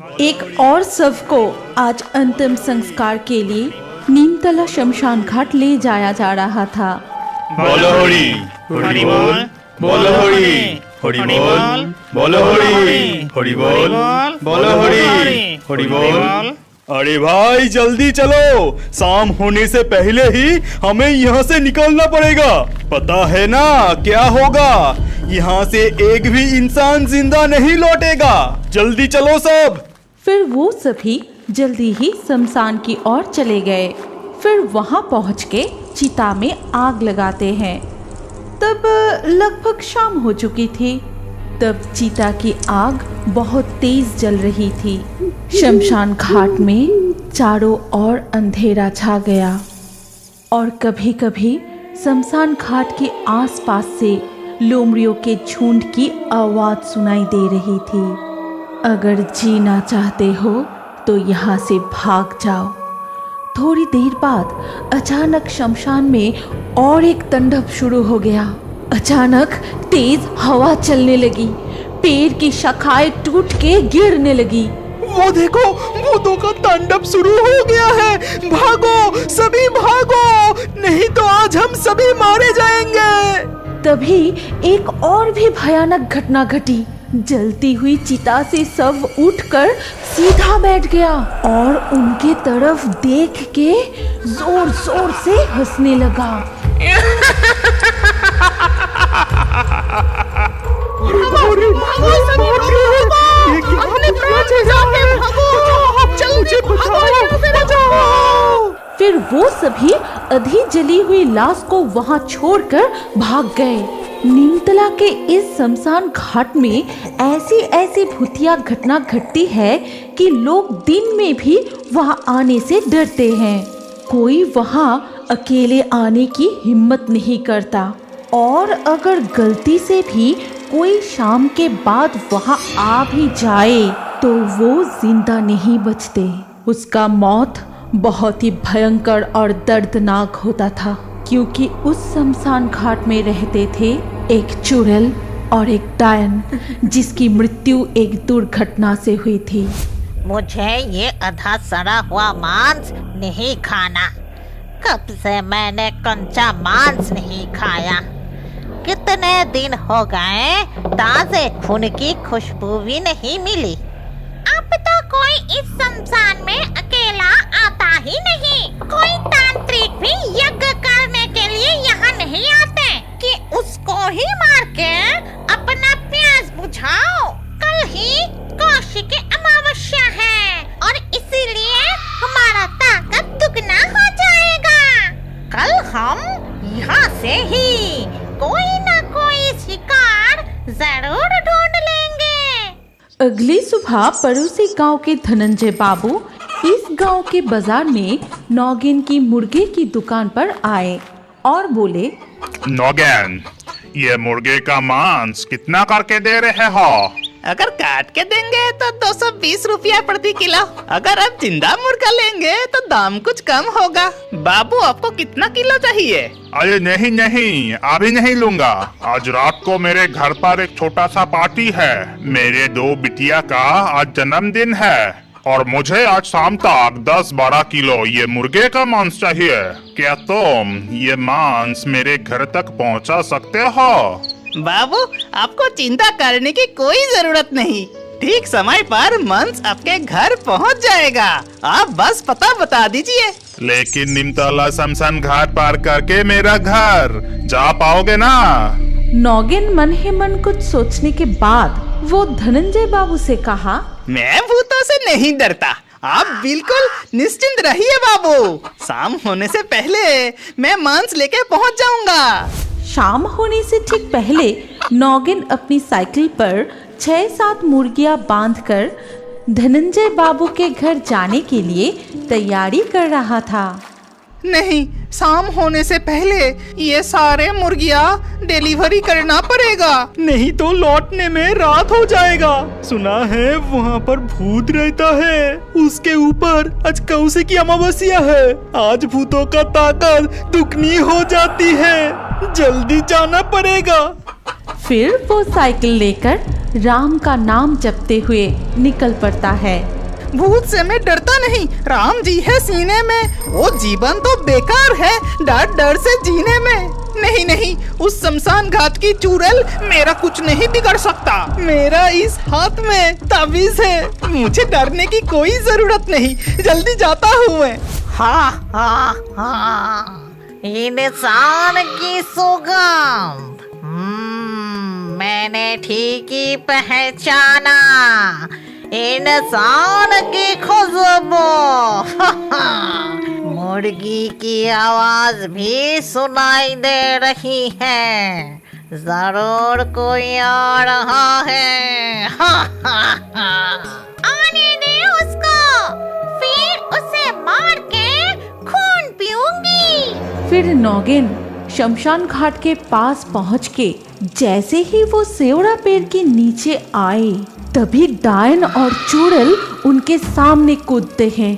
एक और शव को आज अंतिम संस्कार के लिए नीमतला शमशान घाट ले जाया जा रहा था। बोलो होरी, होरी बोल, बोलो होरी, होरी बोल, बोलो होरी, होरी बोल, बोलो होरी, होरी बोल। अरे भाई जल्दी चलो, शाम होने से पहले ही हमें यहाँ से निकलना पड़ेगा। पता है ना क्या होगा? यहाँ से एक भी इंसान जिंदा नहीं लौटेगा। जल्दी चलो सब। फिर वो सभी जल्दी ही शमशान की ओर चले गए। फिर वहाँ पहुँच के चिता में आग लगाते हैं। तब लगभग शाम हो चुकी थी। तब चिता की आग बहुत तेज जल रही थी। शमशान घाट में चारों ओर अंधेरा छा गया और कभी कभी शमशान घाट के आसपास से लोमड़ियों के झुंड की आवाज सुनाई दे रही थी। अगर जीना चाहते हो तो यहाँ से भाग जाओ। थोड़ी देर बाद अचानक शमशान में और एक तांडव शुरू हो गया। अचानक तेज हवा चलने लगी, पेड़ की शाखाएं टूट के गिरने लगी। वो देखो, भूतों का तांडव शुरू हो गया है। भागो, सभी भागो, नहीं तो आज हम सभी मारे जाएंगे। तभी एक और भी भयानक घटना घटी। जलती हुई चिता से शव उठकर सीधा बैठ गया और उनके तरफ देख के जोर जोर से हंसने लगा। फिर वो सभी आधी जली हुई लाश को वहां छोड़कर भाग गए। नीमतला के इस शमशान घाट में ऐसी ऐसी भूतिया घटना घटती है कि लोग दिन में भी वहां आने से डरते हैं। कोई वहां अकेले आने की हिम्मत नहीं करता और अगर गलती से भी कोई शाम के बाद वहां आ भी जाए तो वो जिंदा नहीं बचते। उसका मौत बहुत ही भयंकर और दर्दनाक होता था, क्योंकि उस शमशान घाट में रहते थे एक चुड़ैल और एक डायन, जिसकी मृत्यु एक दुर्घटना से हुई थी। मुझे ये आधा सड़ा हुआ मांस नहीं खाना। कब से मैंने कच्चा मांस नहीं खाया। कितने दिन हो गए, ताजे खून की खुशबू भी नहीं मिली। अब तो कोई इस शमशान में अकेला आता ही नहीं। कोई तांत्रिक भी यज्ञ करने के लिए यहाँ नहीं आते कि उसको ही मार के अपना प्यास बुझाओ। कल ही कौशिकी अमावस्या है और इसीलिए हमारा ताकत दुगना हो जाएगा। कल हम यहाँ से ही कोई ना कोई शिकार जरूर ढूंढ लेंगे। अगली सुबह पड़ोसी गांव के धनंजय बाबू इस गांव के बाजार में नौगिन की मुर्गे की दुकान पर आए और बोले, नौगिन, ये मुर्गे का मांस कितना करके दे रहे हो? अगर काट के देंगे तो 220 रुपया प्रति किलो। अगर आप जिंदा मुर्गा लेंगे तो दाम कुछ कम होगा। बाबू, आपको कितना किलो चाहिए? अरे नहीं नहीं, अभी नहीं लूंगा। आज रात को मेरे घर पर एक छोटा सा पार्टी है। मेरे 2 बिटिया का आज जन्मदिन है और मुझे आज शाम तक 10-12 किलो ये मुर्गे का मांस चाहिए। क्या तुम ये मांस मेरे घर तक पहुंचा सकते हो? बाबू, आपको चिंता करने की कोई जरूरत नहीं। ठीक समय पर मांस आपके घर पहुंच जाएगा। आप बस पता बता दीजिए। लेकिन नीमतला शमशान घाट पार करके मेरा घर जा पाओगे ना? नौगिन मन ही मन कुछ सोचने के बाद वो धनंजय बाबू से कहा, मैं भूतों से नहीं डरता। आप बिल्कुल निश्चिंत रहिए बाबू। शाम होने से पहले मैं मांस लेके पहुंच जाऊंगा। शाम होने से ठीक पहले नौगिन अपनी साइकिल पर 6-7 मुर्गियां बांधकर धनंजय बाबू के घर जाने के लिए तैयारी कर रहा था। नहीं, शाम होने से पहले ये सारे मुर्गियां डिलीवरी करना पड़ेगा, नहीं तो लौटने में रात हो जाएगा। सुना है वहाँ पर भूत रहता है। उसके ऊपर आज कौशिकी अमावस्या है। आज भूतों का ताकत दुगनी हो जाती है। जल्दी जाना पड़ेगा। फिर वो साइकिल लेकर राम का नाम जपते हुए निकल पड़ता है। भूत से मैं डरता नहीं, राम जी है सीने में। वो जीवन तो बेकार है डर डर से जीने में। नहीं नहीं, उस शमशान घाट की चुड़ैल मेरा कुछ नहीं बिगड़ सकता। मेरा इस हाथ में ताबीज है, मुझे डरने की कोई जरूरत नहीं। जल्दी जाता हूँ मैं। हाँ हाँ हाँ, इंसान की सुगंध मैंने ठीक ही पहचाना। इंसान की खुशबू मुर्गी की आवाज भी सुनाई दे रही है। जरूर कोई आ रहा है। आने दे उसको, फिर उसे मार के खून पीऊंगी। फिर नौगिन शमशान घाट के पास पहुंच के जैसे ही वो सेवड़ा पेड़ के नीचे आए, तभी डायन और चुड़ैल उनके सामने कूदते हैं।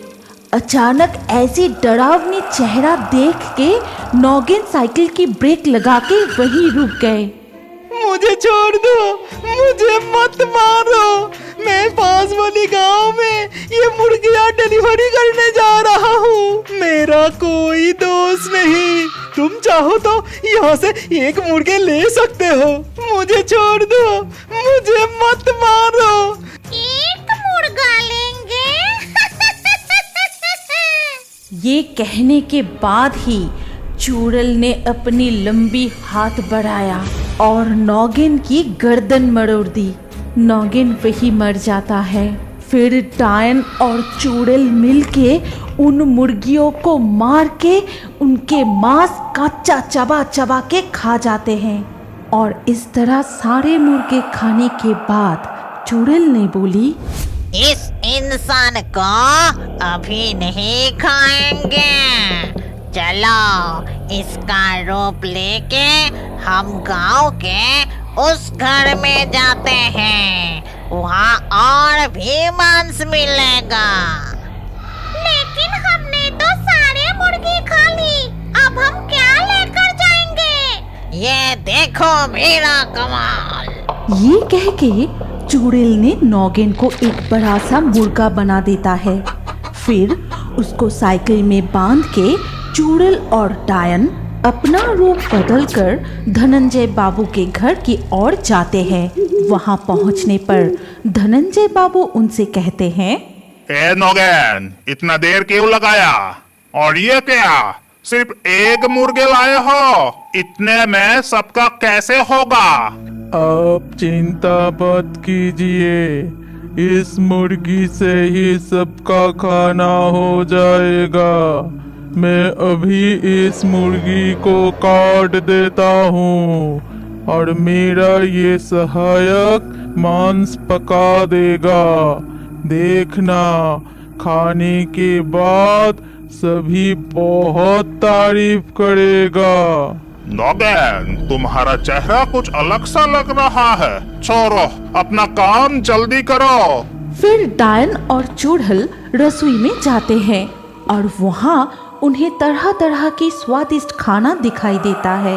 अचानक ऐसी डरावनी चेहरा देख के नौगिन साइकिल की ब्रेक लगा के वहीं रुक गए। मुझे छोड़ दो, मुझे मत मारो। मैं पास वाली गांव में ये मुर्गियां डिलीवरी करने जा रहा हूँ। मेरा कोई दोस्त नहीं। तुम चाहो तो यहाँ से एक मुर्गे ले सकते हो। मुझे छोड़ दो, मुझे मत मारो। एक मुर्गा लेंगे। ये कहने के बाद ही चुड़ैल ने अपनी लंबी हाथ बढ़ाया और नौगिन की गर्दन मरोड़ दी। नौगिन वही मर जाता है। फिर डायन और चुड़ैल मिलके उन मुर्गियों को मार के उनके मांस कच्चा चबा चबा के खा जाते हैं। और इस तरह सारे मुर्गे खाने के बाद चुड़ैल ने बोली, इस इंसान को अभी नहीं खाएंगे। चलो इसका रूप लेके हम गांव के उस घर में जाते हैं। वहाँ और भी मांस मिलेगा। लेकिन हमने तो सारे मुर्गी खा ली, अब हम क्या लेकर जाएंगे? ये देखो मेरा कमाल। ये कह के चुड़ैल ने नौगिन को एक बड़ा सा मुर्गा बना देता है। फिर उसको साइकिल में बांध के चुड़ैल और डायन अपना रूप बदलकर धनंजय बाबू के घर की ओर जाते हैं। वहां पहुंचने पर धनंजय बाबू उनसे कहते हैं, ए नौगैन, इतना देर क्यों लगाया? और ये क्या, सिर्फ एक मुर्गे लाए हो? इतने में सबका कैसे होगा? आप चिंता मत कीजिए, इस मुर्गी से ही सबका खाना हो जाएगा। मैं अभी इस मुर्गी को काट देता हूँ और मेरा ये सहायक मांस पका देगा। देखना, खाने के बाद सभी बहुत तारीफ करेगा। नौगैन, तुम्हारा चेहरा कुछ अलग सा लग रहा है। छोड़ो, अपना काम जल्दी करो। फिर डायन और चुड़ैल रसोई में जाते हैं और वहाँ उन्हें तरह तरह की स्वादिष्ट खाना दिखाई देता है।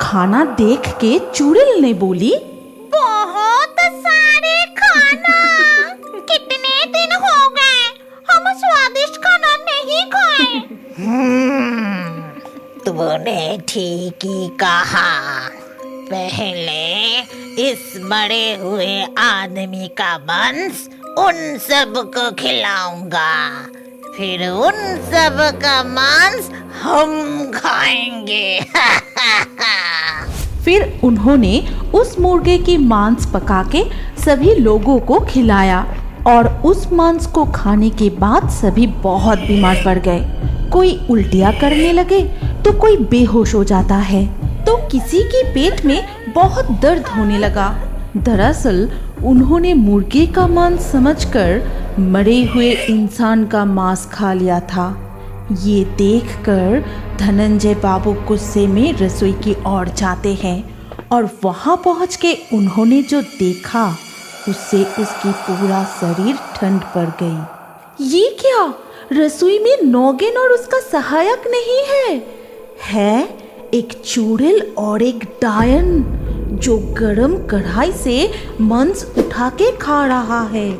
खाना देख के चुड़ैल ने बोली, बहुत सारे खाना। कितने दिन हो गए हम स्वादिष्ट खाना नहीं खाए। तूने ठीक ही कहा। पहले इस मरे हुए आदमी का मांस उन सब को खिलाऊंगा, फिर उन सब का मांस हम खाएंगे। फिर उन्होंने उस मुर्गे की मांस पका के सभी लोगों को खिलाया और उस मांस को खाने के बाद सभी बहुत बीमार पड़ गए। कोई उल्टियाँ करने लगे तो कोई बेहोश हो जाता है, तो किसी के पेट में बहुत दर्द होने लगा। दरअसल उन्होंने मुर्गे का मांस समझकर मरे हुए इंसान का मांस खा लिया था। ये देखकर धनंजय बाबू गुस्से में रसोई की ओर जाते हैं और वहां पहुंच के उन्होंने जो देखा उससे उसकी पूरा शरीर ठंड पड़ गई। ये क्या, रसोई में नौगिन और उसका सहायक नहीं है एक चुड़ैल और एक डायन। जो गरम कढ़ाई से मांस उठा के खा रहा है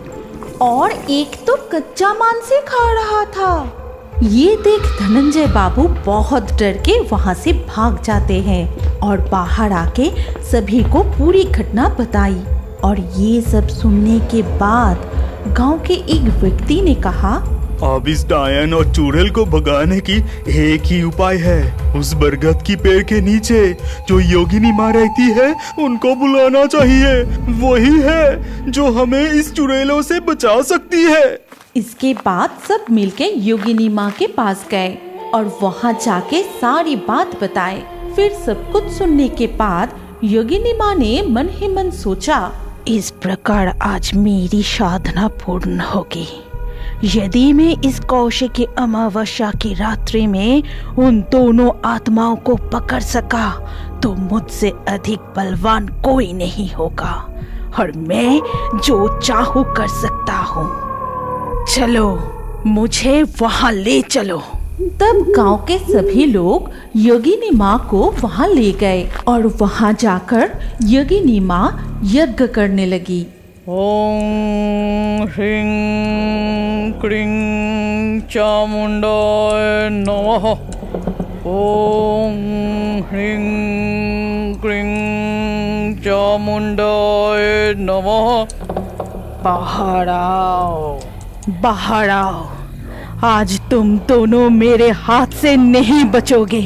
और एक तो कच्चा मांस से खा रहा था। ये देख धनंजय बाबू बहुत डर के वहाँ से भाग जाते हैं और बाहर आके सभी को पूरी घटना बताई। और ये सब सुनने के बाद गांव के एक व्यक्ति ने कहा, अब इस डायन और चुड़ैल को भगाने की एक ही उपाय है। उस बरगद की पेड़ के नीचे जो योगिनी माँ रहती है उनको बुलाना चाहिए। वही है जो हमें इस चुड़ैलों से बचा सकती है। इसके बाद सब मिलके योगिनी माँ के पास गए और वहाँ जाके सारी बात बताए। फिर सब कुछ सुनने के बाद योगिनी माँ ने मन ही मन सोचा, इस प्रकार आज मेरी साधना पूर्ण होगी। यदि मैं इस कौशिकी अमावस्या की रात्रि में उन दोनों आत्माओं को पकड़ सका तो मुझसे अधिक बलवान कोई नहीं होगा और मैं जो चाहूँ कर सकता हूँ। चलो मुझे वहाँ ले चलो। तब गांव के सभी लोग योगिनी माँ को वहाँ ले गए और वहाँ जाकर योगिनी माँ यज्ञ करने लगी। ओम ह्रीं क्रीं चामुंडाय नमः। ओम ह्रीं क्रीं चामुंडाय नमः। बाहर आओ, बाहर आओ। आज तुम दोनों मेरे हाथ से नहीं बचोगे।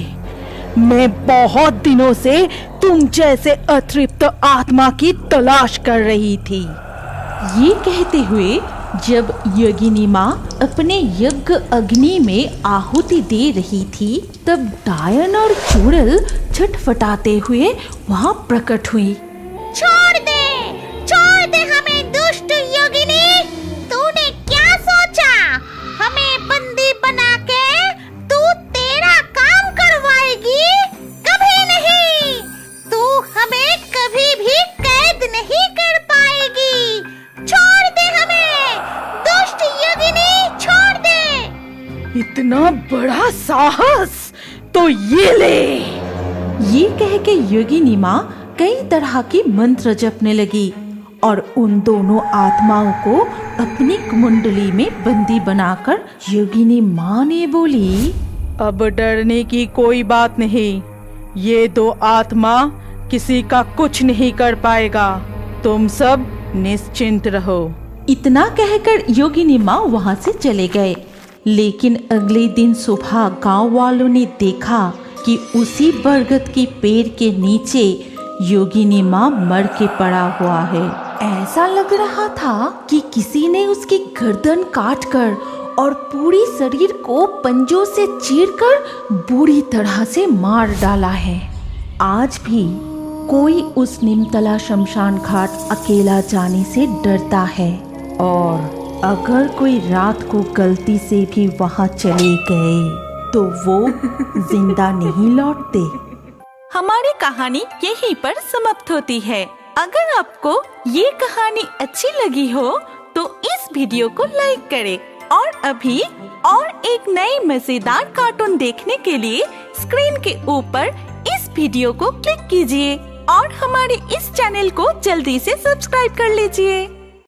मैं बहुत दिनों से तुम जैसे अतृप्त आत्मा की तलाश कर रही थी। ये कहते हुए जब योगिनी माँ अपने यज्ञ अग्नि में आहुति दे रही थी तब डायन और चुड़ैल छटपटाते हुए वहाँ प्रकट हुई। छोड़ दे हमें दुष्ट योगिनी। तूने क्या सोचा? हमें बंदी बना के तू तेरा काम करवाएगी? कभी नहीं। तू हमें कभी भी कैद नहीं कर पाएगी। छोड़ दे हमें, दुष्ट योगिनी, छोड़ दे। इतना बड़ा साहस तो ये ले। ये कह के योगिनी माँ कई तरह की मंत्र जपने लगी और उन दोनों आत्माओं को अपनी कुंडली में बंदी बनाकर योगिनी माँ ने बोली, अब डरने की कोई बात नहीं। ये दो आत्मा किसी का कुछ नहीं कर पाएगा। तुम सब निश्चिंत रहो। इतना कहकर योगिनी माँ वहाँ से चले गए। लेकिन अगले दिन सुबह गांव वालों ने देखा कि उसी बरगद की पेड़ के नीचे योगिनी माँ मर के पड़ा हुआ है। ऐसा लग रहा था कि किसी ने उसकी गर्दन काटकर और पूरी शरीर को पंजों से चीरकर बुरी तरह से मार डाला है। आज भी कोई उस निमतला शमशान घाट अकेला जाने से डरता है और अगर कोई रात को गलती से भी वहाँ चले गए तो वो जिंदा नहीं लौटते। हमारी कहानी यहीं पर समाप्त होती है। अगर आपको ये कहानी अच्छी लगी हो तो इस वीडियो को लाइक करें और अभी और एक नई मजेदार कार्टून देखने के लिए स्क्रीन के ऊपर इस वीडियो को क्लिक कीजिए और हमारे इस चैनल को जल्दी से सब्सक्राइब कर लीजिए।